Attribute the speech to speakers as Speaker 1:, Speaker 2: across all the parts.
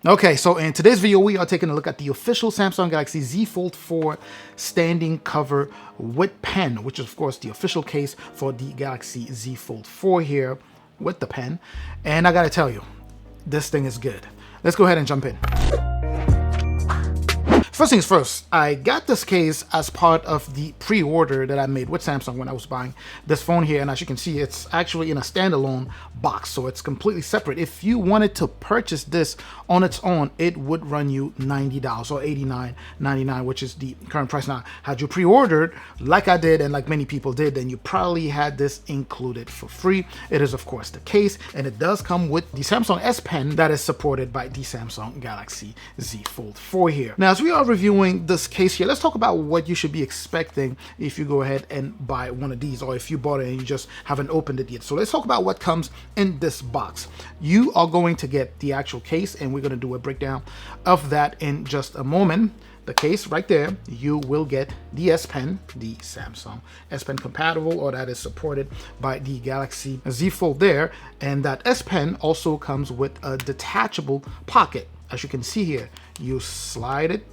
Speaker 1: Okay, so in today's video, we are taking a look at the official Samsung Galaxy Z Fold 4 standing cover with pen, which is of course the official case for the Galaxy Z Fold 4 here with the pen. And I gotta tell you, this thing is good. Let's go ahead and jump in. First things first, I got this case as part of the pre-order that I made with Samsung when I was buying this phone here, and as you can see, it's actually in a standalone box, so it's completely separate. If you wanted to purchase this on its own, it would run you $90 or $89.99, which is the current price. Now, had you pre-ordered like I did and like many people did, then you probably had this included for free. It is of course the case, and it does come with the Samsung S Pen that is supported by the Samsung Galaxy Z Fold 4 here. Now, as we are reviewing this case here, let's talk about what you should be expecting if you go ahead and buy one of these, or if you bought it and you just haven't opened it yet. So let's talk about what comes in this box. You are going to get the actual case, and we're going to do a breakdown of that in just a moment. The case right there, you will get the S Pen, the Samsung S Pen compatible, or that is supported by the Galaxy Z Fold there, and that S Pen also comes with a detachable pocket. As you can see here, you slide it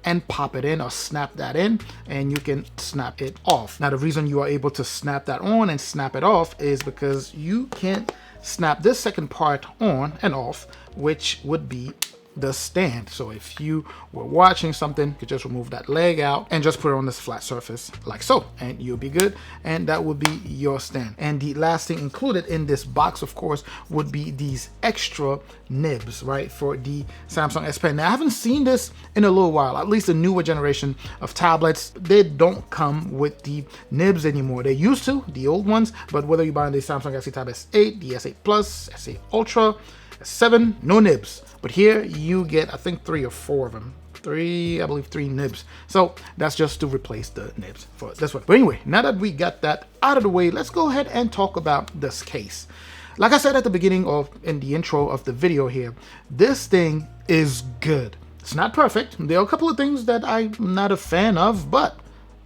Speaker 1: and pop it in, or snap that in, and you can snap it off. Now, the reason you are able to snap that on and snap it off is because you can snap this second part on and off, which would be the stand. So if you were watching something, you could just remove that leg out and just put it on this flat surface like so, and you'll be good, and that would be your stand. And the last thing included in this box, of course, would be these extra nibs, right, for the Samsung S Pen. Now, I haven't seen this in a little while. At least the newer generation of tablets, they don't come with the nibs anymore. They used to, the old ones, but whether you're buying the Samsung Galaxy Tab S8, the S8 Plus, S8 Ultra, S7, no nibs. But here you get, I think, 3 or 4 of them. I believe 3 nibs. So that's just to replace the nibs for this one. But anyway, now that we got that out of the way, let's go ahead and talk about this case. Like I said at the beginning in the intro of the video here, this thing is good. It's not perfect. There are a couple of things that I'm not a fan of, but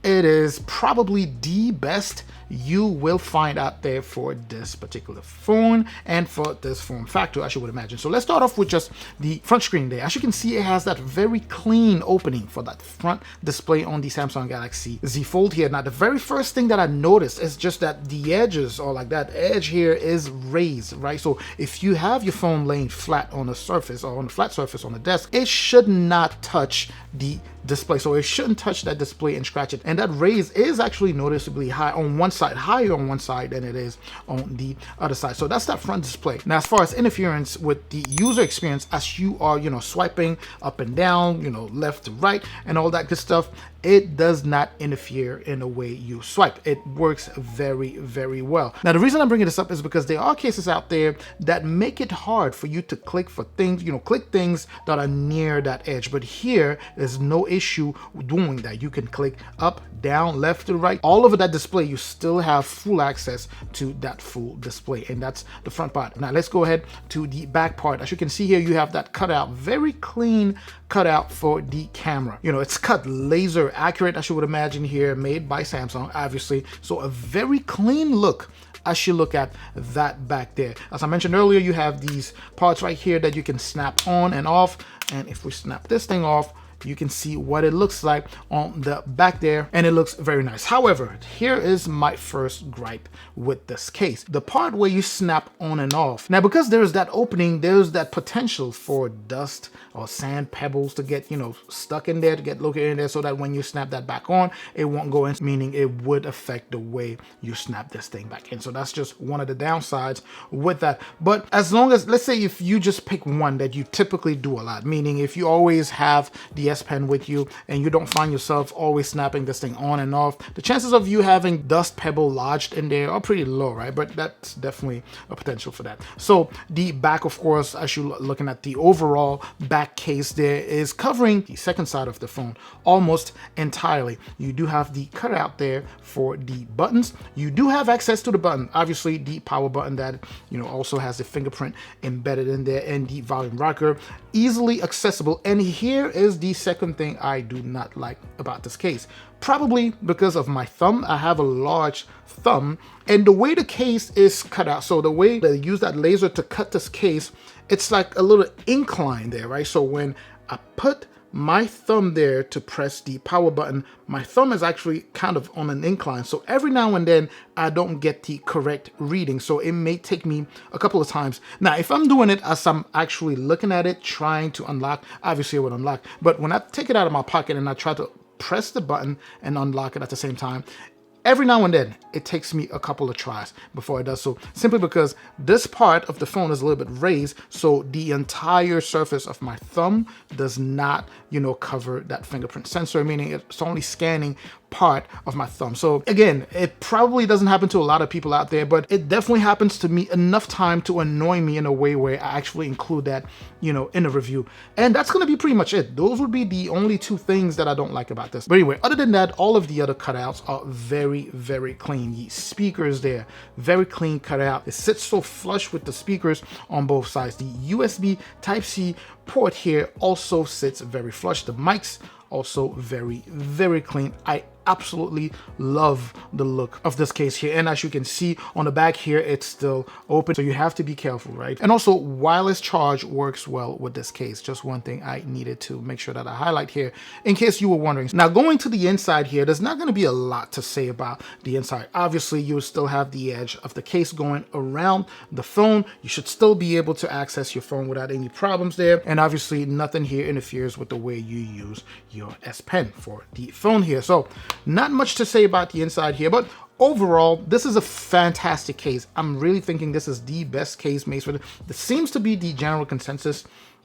Speaker 1: it is probably the best you will find out there for this particular phone and for this form factor, as you would imagine. So let's start off with just the front screen there. As you can see, it has that very clean opening for that front display on the Samsung Galaxy Z Fold here. Now, the very first thing that I noticed is just that the edges, or like that edge here, is raised, right? So if you have your phone laying flat on a surface, or on a flat surface on a desk, it should not touch the display. So it shouldn't touch that display and scratch it. And that raise is actually noticeably high on one side, higher on one side than it is on the other side. So that's that front display. Now, as far as interference with the user experience, as you are, swiping up and down, left to right and all that good stuff, it does not interfere in the way you swipe. It works very, very well. Now, the reason I'm bringing this up is because there are cases out there that make it hard for you to click for things, click things that are near that edge. But here, there's no issue doing that. You can click up, down, left to right, all over that display. You still have full access to that full display, and that's the front part. Now, let's go ahead to the back part. As you can see here, you have that cutout, very clean cutout for the camera. It's cut laser accurate, as you would imagine here, made by Samsung, obviously. So a very clean look as you look at that back there. As I mentioned earlier, you have these parts right here that you can snap on and off. And if we snap this thing off, you can see what it looks like on the back there, and it looks very nice. However, here is my first gripe with this case. The part where you snap on and off. Now, because there's that opening, there's that potential for dust or sand pebbles to get, stuck in there, to get located in there, so that when you snap that back on, it won't go in, meaning it would affect the way you snap this thing back in. So that's just one of the downsides with that. But as long as, let's say if you just pick one that you typically do a lot, meaning if you always have the S Pen with you and you don't find yourself always snapping this thing on and off, the chances of you having dust pebble lodged in there are pretty low, right? But that's definitely a potential for that. So the back, of course, as you're looking at the overall back case, there is covering the second side of the phone almost entirely. You do have the cutout there for the buttons. You do have access to the button, obviously the power button that also has the fingerprint embedded in there, and the volume rocker, easily accessible. And here is the second thing I do not like about this case. Probably because of my thumb. I have a large thumb, and the way the case is cut out, so the way they use that laser to cut this case it's like a little incline there, right? So when I put my thumb there to press the power button, my thumb is actually kind of on an incline. So every now and then I don't get the correct reading. So it may take me a couple of times. Now, if I'm doing it as I'm actually looking at it, trying to unlock, obviously it would unlock. But when I take it out of my pocket and I try to press the button and unlock it at the same time, every now and then, it takes me a couple of tries before it does so, simply because this part of the phone is a little bit raised, so the entire surface of my thumb does not, cover that fingerprint sensor, meaning it's only scanning part of my thumb. So again, it probably doesn't happen to a lot of people out there, but it definitely happens to me enough time to annoy me in a way where I actually include that, in the review. And that's going to be pretty much it. Those would be the only two things that I don't like about this. But anyway, other than that, all of the other cutouts are very, very clean. The speakers there, very clean cutout. It sits so flush with the speakers on both sides. The USB Type-C port here also sits very flush. The mics also very, very clean. I absolutely love the look of this case here, and as you can see on the back here, it's still open, so you have to be careful, right? And also, wireless charge works well with this case. Just one thing I needed to make sure that I highlight here in case you were wondering. Now, going to the inside here, there's not going to be a lot to say about the inside. Obviously, you still have the edge of the case going around the phone. You should still be able to access your phone without any problems there, and obviously nothing here interferes with the way you use your S Pen for the phone here. So not much to say about the inside here, but overall, this is a fantastic case. I'm really thinking this is the best case made for this. This seems to be the general consensus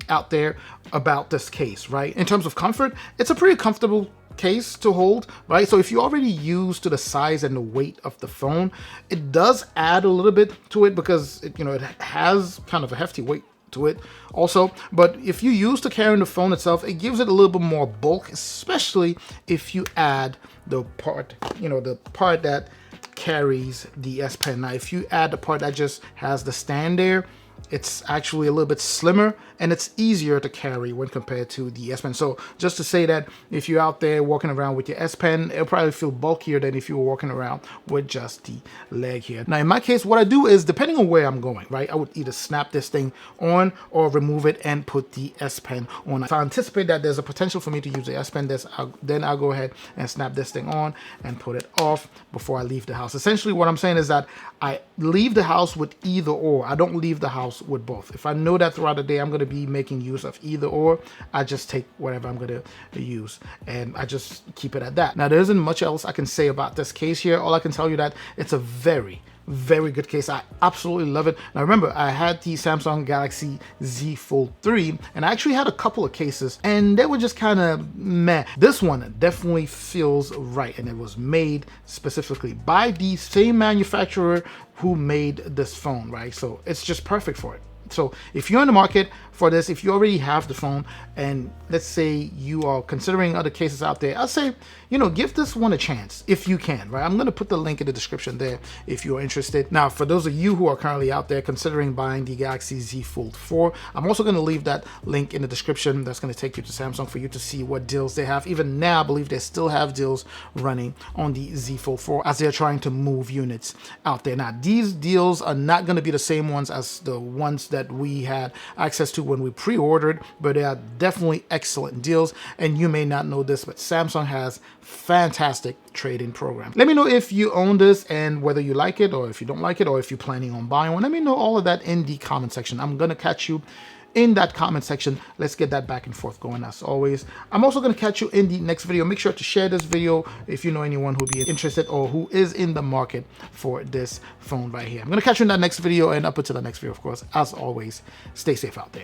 Speaker 1: out there about this case, right? In terms of comfort, it's a pretty comfortable case to hold, right? So if you're already used to the size and the weight of the phone, it does add a little bit to it because it has kind of a hefty weight to it also. But if you use to carrying the phone itself, it gives it a little bit more bulk, especially if you add the part, the part that carries the S Pen. Now, if you add the part that just has the stand there, it's actually a little bit slimmer and it's easier to carry when compared to the S Pen. So just to say that if you're out there walking around with your S Pen, it'll probably feel bulkier than if you were walking around with just the leg here. Now, in my case, what I do is, depending on where I'm going, right, I would either snap this thing on or remove it and put the S Pen on. If I anticipate that there's a potential for me to use the S Pen, then I'll go ahead and snap this thing on and put it off before I leave the house. Essentially, what I'm saying is that I leave the house with either or. I don't leave the house with both. If I know that throughout the day I'm going to be making use of either or, I just take whatever I'm going to use and I just keep it at that. Now, there isn't much else I can say about this case here. All I can tell you that it's a very, very good case. I absolutely love it. Now, remember, I had the Samsung Galaxy Z Fold4, and I actually had a couple of cases and they were just kind of meh. This one definitely feels right, and it was made specifically by the same manufacturer who made this phone, right? So it's just perfect for it. So if you're in the market for this, if you already have the phone, and let's say you are considering other cases out there, I'd say, give this one a chance if you can, right? I'm going to put the link in the description there if you're interested. Now, for those of you who are currently out there considering buying the Galaxy Z Fold4, I'm also going to leave that link in the description. That's going to take you to Samsung for you to see what deals they have. Even now, I believe they still have deals running on the Z Fold4 as they're trying to move units out there. Now, these deals are not going to be the same ones as the ones that we had access to when we pre-ordered, but they are definitely excellent deals. And you may not know this, but Samsung has fantastic trade-in program. Let me know if you own this and whether you like it, or if you don't like it, or if you're planning on buying one. Let me know all of that in the comment section. I'm gonna catch you in that comment section. Let's get that back and forth going as always. I'm also going to catch you in the next video. Make sure to share this video if you know anyone who'd be interested or who is in the market for this phone right here. I'm going to catch you in that next video, and up until the next video, of course, as always, stay safe out there.